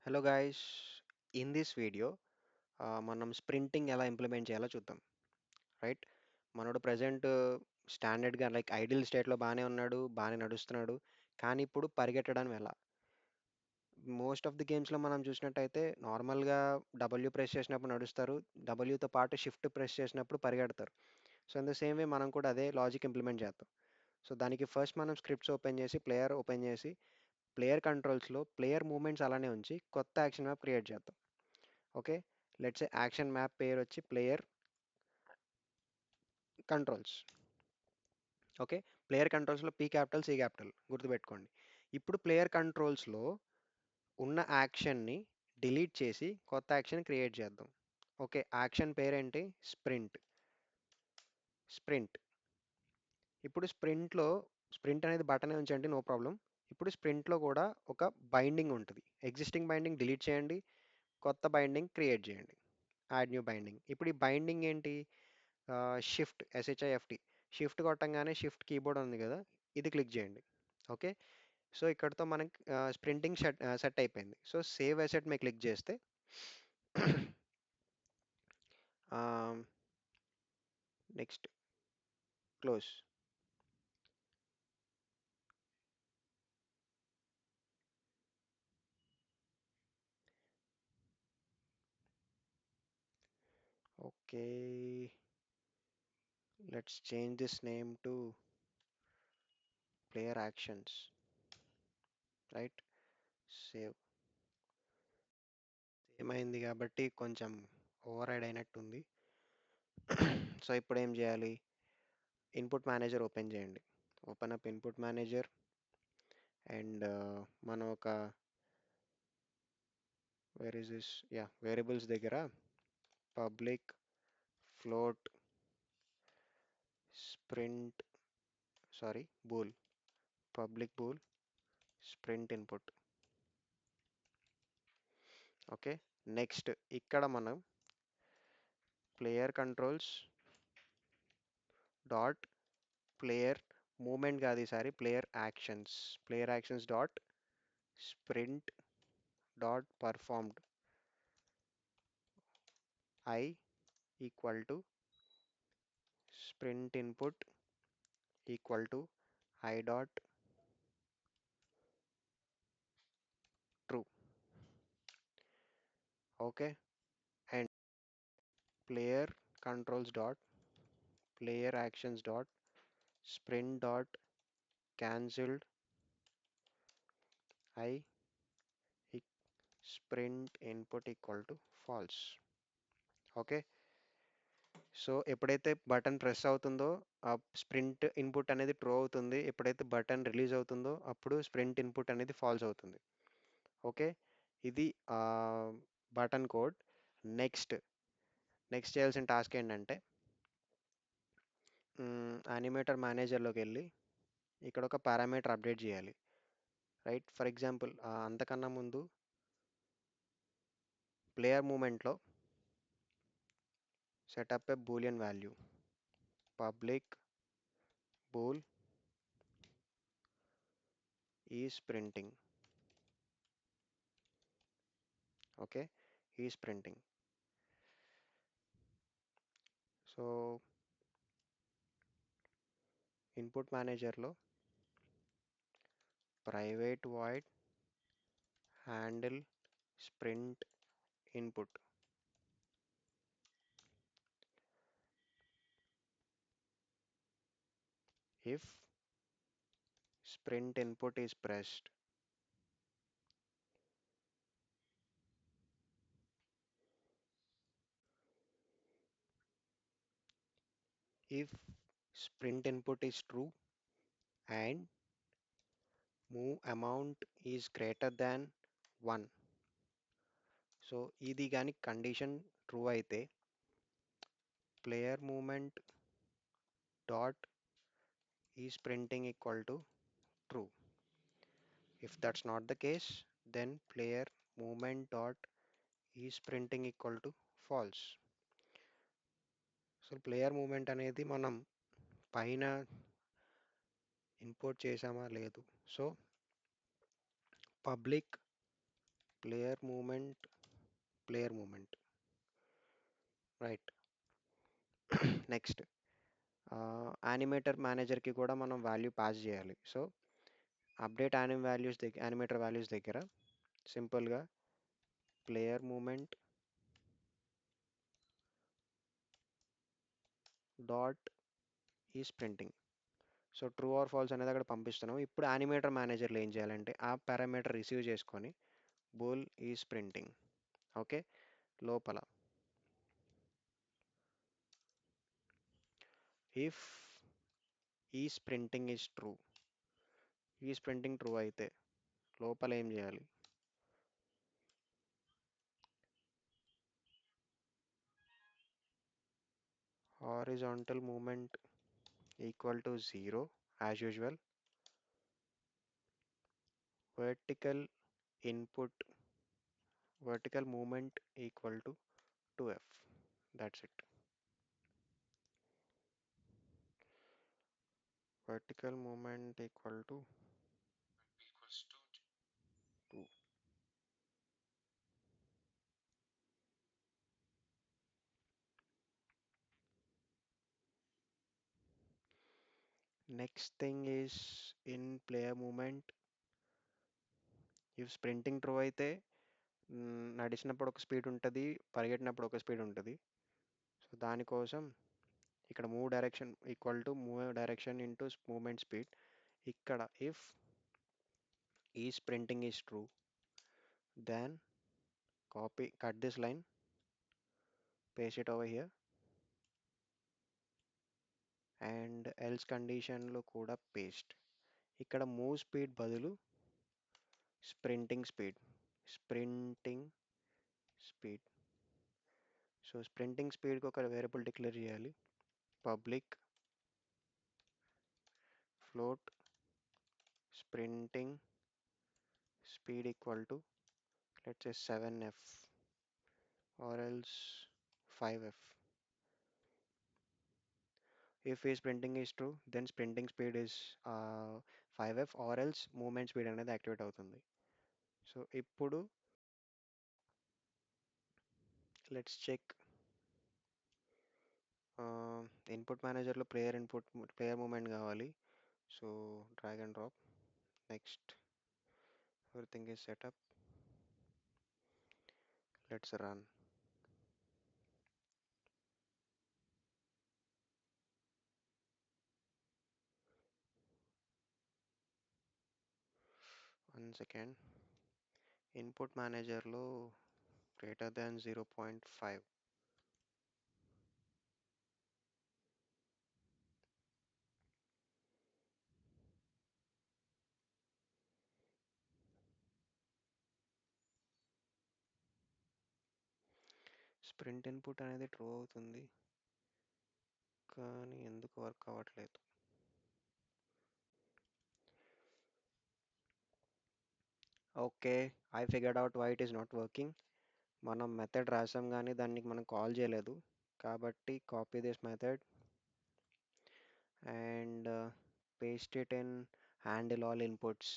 Hello guys, in this video మనం sprinting ఎలా implement చేయాలో చూద్దాం. రైట్, మనోడు ప్రజెంట్ స్టాండర్డ్గా లైక్ ఐడియల్ స్టేట్లో బాగానే ఉన్నాడు, బాగానే నడుస్తున్నాడు. కానీ ఇప్పుడు పరిగెట్టడం ఎలా? మోస్ట్ ఆఫ్ ది గేమ్స్లో మనం చూసినట్టయితే నార్మల్గా డబ్ల్యూ ప్రెస్ చేసినప్పుడు నడుస్తారు, డబ్ల్యూతో పాటు షిఫ్ట్ ప్రెస్ చేసినప్పుడు పరిగెడతారు. So in the same way మనం కూడా అదే లాజిక్ ఇంప్లిమెంట్ చేద్దాం. సో దానికి ఫస్ట్ మనం స్క్రిప్ట్స్ ఓపెన్ చేసి ప్లేయర్ ఓపెన్ చేసి ప్లేయర్ కంట్రోల్స్లో ప్లేయర్ మూమెంట్స్ అలానే ఉంచి కొత్త యాక్షన్ మ్యాప్ క్రియేట్ చేద్దాం. Okay, let's a action map పేరు వచ్చి ప్లేయర్ కంట్రోల్స్. ఓకే, ప్లేయర్ కంట్రోల్స్లో పీ క్యాపిటల్ సి క్యాపిటల్ గుర్తుపెట్టుకోండి. ఇప్పుడు ప్లేయర్ కంట్రోల్స్లో ఉన్న యాక్షన్ని డిలీట్ చేసి కొత్త యాక్షన్ క్రియేట్ చేద్దాం. ఓకే, యాక్షన్ పేరేంటి? స్ప్రింట్. స్ప్రింట్. ఇప్పుడు స్ప్రింట్ అనేది బటనే ఉంచండి, నో ప్రాబ్లం. ఇప్పుడు స్ప్రింట్లో కూడా ఒక బైండింగ్ ఉంటుంది. ఎగ్జిస్టింగ్ బైండింగ్ డిలీట్ చేయండి, కొత్త బైండింగ్ క్రియేట్ చేయండి. Add new binding. ఇప్పుడు ఈ బైండింగ్ ఏంటి? షిఫ్ట్, ఎస్హెచ్ఐఎఫ్టి. షిఫ్ట్ కొట్టంగానే షిఫ్ట్ కీబోర్డ్ ఉంది కదా, ఇది క్లిక్ చేయండి. ఓకే, సో ఇక్కడతో మనకి స్ప్రింటింగ్ సెట్ అయిపోయింది. సో సేవ్ అసెట్ మీద క్లిక్ చేస్తే next close. Okay, let's change this name to player actions. Right, save. ఏమైంది కాబట్టి కొంచెం ఓవర్ రైడ్ అయినట్టుంది. సో ఇప్పుడు ఏం చేయాలి? ఇన్పుట్ మేనేజర్ ఓపెన్ చేయండి. Open up input manager and మనం ఒక where is this, yeah, variables దగ్గర public float sprint, sorry, bool, public bool sprint input. Okay, next ఇక్కడ మనం player controls dot player movement కాదు, ఈసారి player actions dot sprint dot performed I equal to sprint input equal to I dot true. Okay, and player controls dot player actions dot sprint dot cancelled I sprint input equal to false. Okay, so ఎప్పుడైతే button press అవుతుందో ఆ sprint input అనేది true అవుతుంది, ఎప్పుడైతే button release అవుతుందో అప్పుడు sprint input అనేది falls అవుతుంది. ఓకే, ఇది బటన్ కోడ్. నెక్స్ట్ నెక్స్ట్ చేయాల్సిన టాస్క్ ఏంటంటే యానిమేటర్ మేనేజర్లోకి వెళ్ళి ఇక్కడ ఒక పారామీటర్ అప్డేట్ చేయాలి. రైట్, ఫర్ ఎగ్జాంపుల్ అంతకన్నా ముందు ప్లేయర్ మూమెంట్లో setup A Boolean value public bool is printing. Okay, is printing. So input manager లో private void handle sprint input. If sprint input is pressed, if sprint input is true and move amount is greater than 1, so ఇది కానీ condition true అయితే player movement dot is printing equal to true. If that's not the case, then player movement dot is printing equal to false. So player movement అనేది మనం పైన import చేసామా లేదు. So public player movement, player movement, right. Next animator మేనేజర్కి కూడా మనం value pass చేయాలి. So update animator values దగ్గర సింపుల్గా player movement dot is printing. So true or false అనేది అక్కడ పంపిస్తున్నాం. ఇప్పుడు యానిమేటర్ మేనేజర్లో ఏం చేయాలంటే ఆ పారామీటర్ రిసీవ్ చేసుకొని బోల్ ఈస్ ప్రింటింగ్. ఓకే, లోపల if is printing is true, is printing true అయితే లోపల ఏం చేయాలి? Horizontal moment equal to 0 as usual, vertical input vertical movement equal to 2f. That's it. Vertical movement equal to 2. Next thing is in player movement. If sprinting true అయితే నడిచినప్పుడు ఒక speed ఉంటుంది, పరిగెట్టినప్పుడు ఒక speed ఉంటుంది. సో దానికోసం ఇక్కడ move direction equal to move direction into movement speed. ఇక్కడ if ఈ sprinting is true, then cut this line, paste it over here, and else కండిషన్లో కూడా పేస్ట్. ఇక్కడ మూవ్ స్పీడ్ బదులు స్ప్రింటింగ్ స్పీడ్. సో స్ప్రింటింగ్ స్పీడ్కి ఒక వేరియబుల్ డిక్లేర్ చేయాలి, public float sprinting speed equal to let's say 7f or else 5f. If is printing is true, then sprinting speed is 5f or else movement speed అనేది activate అవుతుంది. So ఇప్పుడు let's check input మేనేజర్లో player movement కావాలి. So drag and drop. Next everything is set up. Let's run. One second. Input మేనేజర్లో greater than 0.5. Sprint input అనేది true అవుతుంది, కానీ ఎందుకు వర్క్ అవ్వట్లేదు? Okay, I figured out why it is not working. మనం method రాసాం కానీ దానికి మనం కాల్ చేయలేదు. కాబట్టి copy this method and paste it in handle all inputs,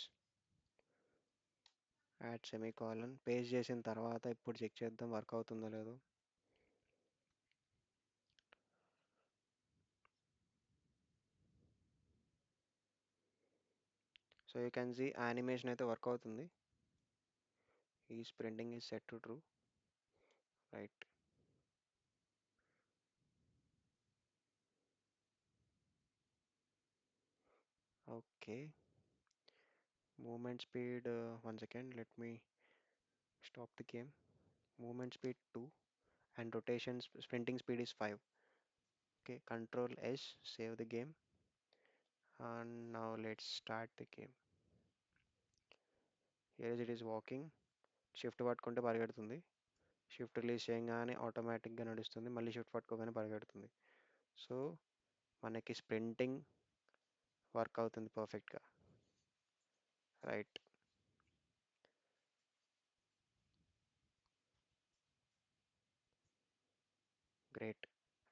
add semicolon. Paste చేసిన తర్వాత ఇప్పుడు చెక్ చేద్దాం వర్క్ అవుతుందో లేదో. So you can see animation అయితే వర్క్ అవుతుంది. ఈ sprinting is set to true, right. Okay, movement speed, one second, let me stop the game. Movement speed 2 and rotation sprinting speed is 5. Okay, control S, save the game, and now let's start the game. Here it is walking. Shift పట్టుకుంటే పరిగెడుతుంది, shift release చేయగానే ఆటోమేటిక్గా నడుస్తుంది, మళ్ళీ shift పట్టుకోగానే పరిగెడుతుంది. So మనకి sprinting work అవుతుంది పర్ఫెక్ట్గా, రైట్. గ్రేట్.